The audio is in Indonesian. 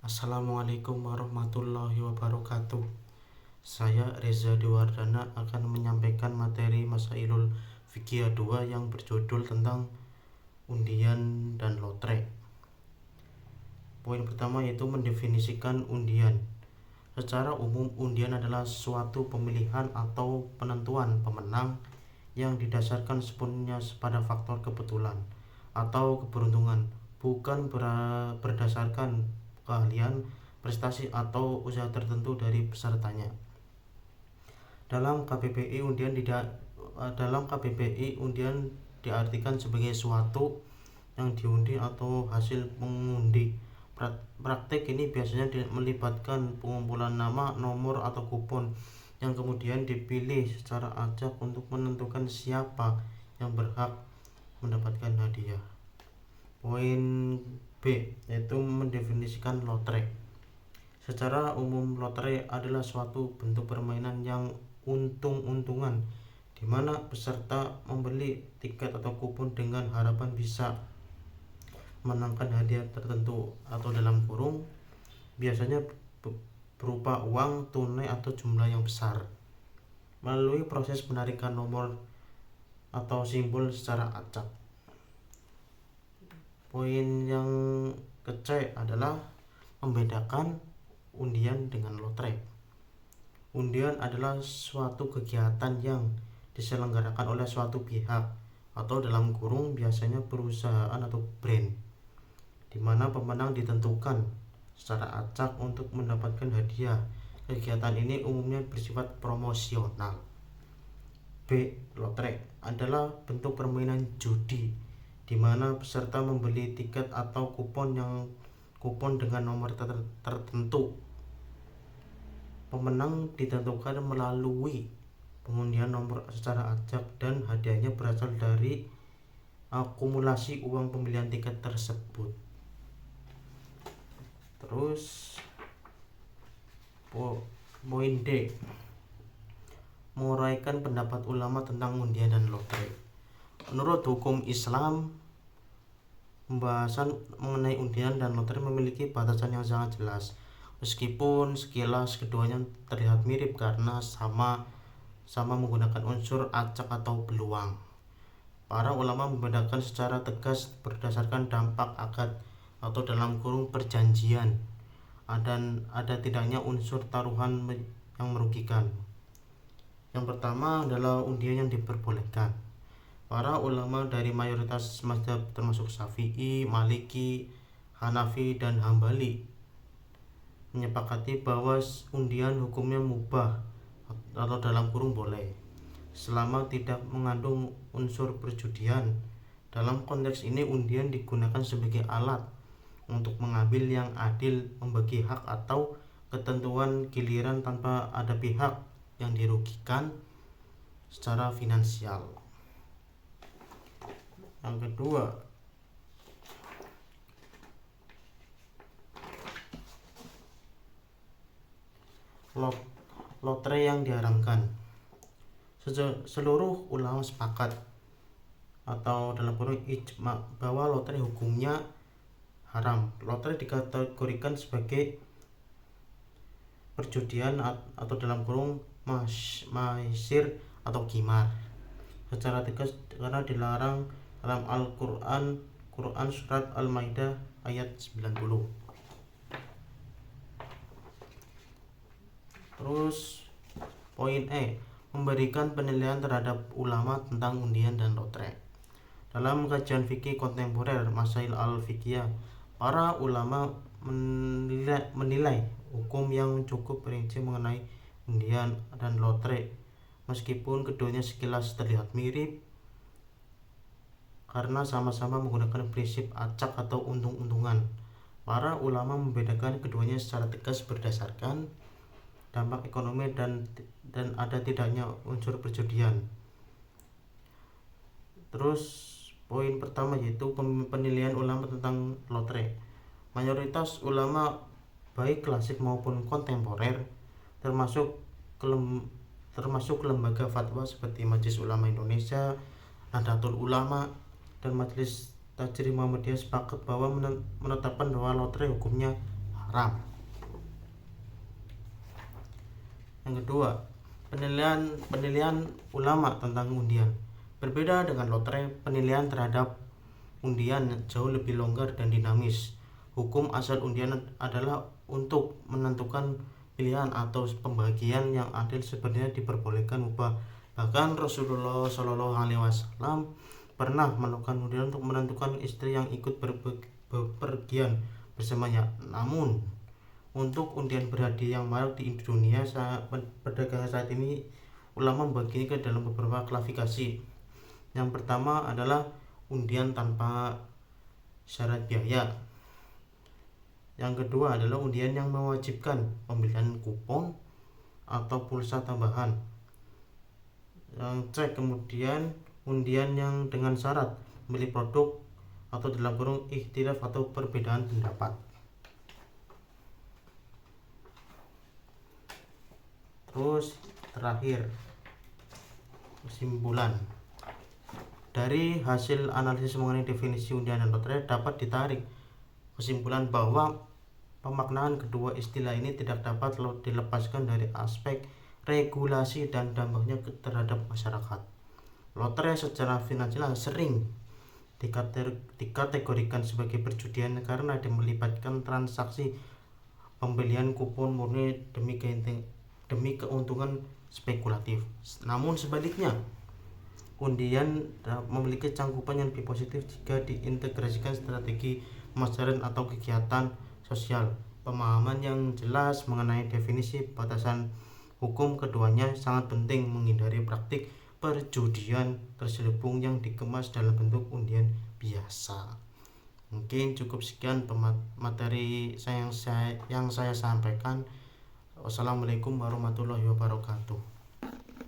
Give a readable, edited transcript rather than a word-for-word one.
Assalamualaikum warahmatullahi wabarakatuh. Saya Reza Diwardana akan menyampaikan materi Masailul Fikih 2 yang berjudul tentang undian dan lotre. Poin pertama yaitu mendefinisikan undian. Secara umum, undian adalah suatu pemilihan atau penentuan pemenang yang didasarkan sepenuhnya pada faktor kebetulan atau keberuntungan, bukan berdasarkan keahlian, prestasi, atau usaha tertentu dari pesertanya. Dalam KBBI, undian diartikan sebagai suatu yang diundi atau hasil mengundi. Praktek ini biasanya melibatkan pengumpulan nama, nomor, atau kupon yang kemudian dipilih secara acak untuk menentukan siapa yang berhak mendapatkan hadiah. Poin B yaitu mendefinisikan lotre. Secara umum, lotre adalah suatu bentuk permainan yang untung-untungan di mana peserta membeli tiket atau kupon dengan harapan bisa menangkan hadiah tertentu atau dalam kurung biasanya berupa uang tunai atau jumlah yang besar melalui proses penarikan nomor atau simbol secara acak. Poin yang C adalah membedakan undian dengan lotre. Undian adalah suatu kegiatan yang diselenggarakan oleh suatu pihak atau dalam kurung biasanya perusahaan atau brand, di mana pemenang ditentukan secara acak untuk mendapatkan hadiah. Kegiatan ini umumnya bersifat promosional. B. Lotre adalah bentuk permainan judi di mana peserta membeli tiket atau kupon dengan nomor tertentu. Pemenang ditentukan melalui pengundian nomor secara acak dan hadiahnya berasal dari akumulasi uang pembelian tiket tersebut. Terus poin D, menguraikan pendapat ulama tentang undian dan lotre. Menurut hukum Islam, pembahasan mengenai undian dan lotre memiliki batasan yang sangat jelas. Meskipun sekilas keduanya terlihat mirip karena sama menggunakan unsur acak atau peluang, para ulama membedakan secara tegas berdasarkan dampak akad atau dalam kurung perjanjian dan ada tidaknya unsur taruhan yang merugikan. Yang pertama adalah undian yang diperbolehkan. Para ulama dari mayoritas mazhab termasuk Syafi'i, Maliki, Hanafi, dan Hambali menyepakati bahwa undian hukumnya mubah atau dalam kurung boleh selama tidak mengandung unsur perjudian. Dalam konteks ini, undian digunakan sebagai alat untuk mengambil yang adil, membagi hak atau ketentuan giliran tanpa ada pihak yang dirugikan secara finansial. Yang kedua, lotre yang diharamkan. Seluruh ulama sepakat atau dalam kurung ijma bahwa lotre hukumnya haram. Lotre dikategorikan sebagai perjudian atau dalam kurung maisir atau qimar secara tegas karena dilarang dalam Quran surat Al-Maidah ayat 90. Terus poin E, memberikan penilaian terhadap ulama tentang undian dan lotre. Dalam kajian fikih kontemporer Masail al-Fiqhiyah, para ulama menilai hukum yang cukup rinci mengenai undian dan lotre. Meskipun keduanya sekilas terlihat mirip karena sama-sama menggunakan prinsip acak atau untung-untungan, para ulama membedakan keduanya secara tegas berdasarkan dampak ekonomi dan ada tidaknya unsur perjudian. Terus poin pertama yaitu penilaian ulama tentang lotre. Mayoritas ulama baik klasik maupun kontemporer termasuk lembaga fatwa seperti Majelis Ulama Indonesia, Nahdlatul Ulama, dan Majelis Tajrid Muhammadiyah sepakat bahwa menetapkan bahwa lotre hukumnya haram. Yang kedua, penilaian ulama tentang undian. Berbeda dengan lotre, penilaian terhadap undian jauh lebih longgar dan dinamis. Hukum asal undian adalah untuk menentukan pilihan atau pembagian yang adil sebenarnya diperbolehkan ubah. Bahkan Rasulullah Shallallahu Alaihi Wasallam pernah melakukan undian untuk menentukan istri yang ikut bepergian bersamanya. Namun untuk undian berhadiah yang marak di dunia perdagangan saat ini, ulama membagi ke dalam beberapa klasifikasi. Yang pertama adalah undian tanpa syarat biaya. Yang kedua adalah undian yang mewajibkan pembelian kupon atau pulsa tambahan. Yang kemudian undian yang dengan syarat beli produk atau dalam kurung ikhtilaf atau perbedaan pendapat. Terus terakhir, kesimpulan. Dari hasil analisis mengenai definisi undian dan lotre dapat ditarik kesimpulan bahwa pemaknaan kedua istilah ini tidak dapat dilepaskan dari aspek regulasi dan dampaknya terhadap masyarakat. Lotre secara finansial sering dikategorikan sebagai perjudian karena melibatkan transaksi pembelian kupon murni demi keuntungan spekulatif. Namun sebaliknya, undian memiliki cangkupan yang lebih positif jika diintegrasikan strategi pemasaran atau kegiatan sosial. Pemahaman yang jelas mengenai definisi batasan hukum keduanya sangat penting menghindari praktik perjudian terselubung yang dikemas dalam bentuk undian biasa. Mungkin cukup sekian materi yang saya sampaikan. Wassalamualaikum warahmatullahi wabarakatuh.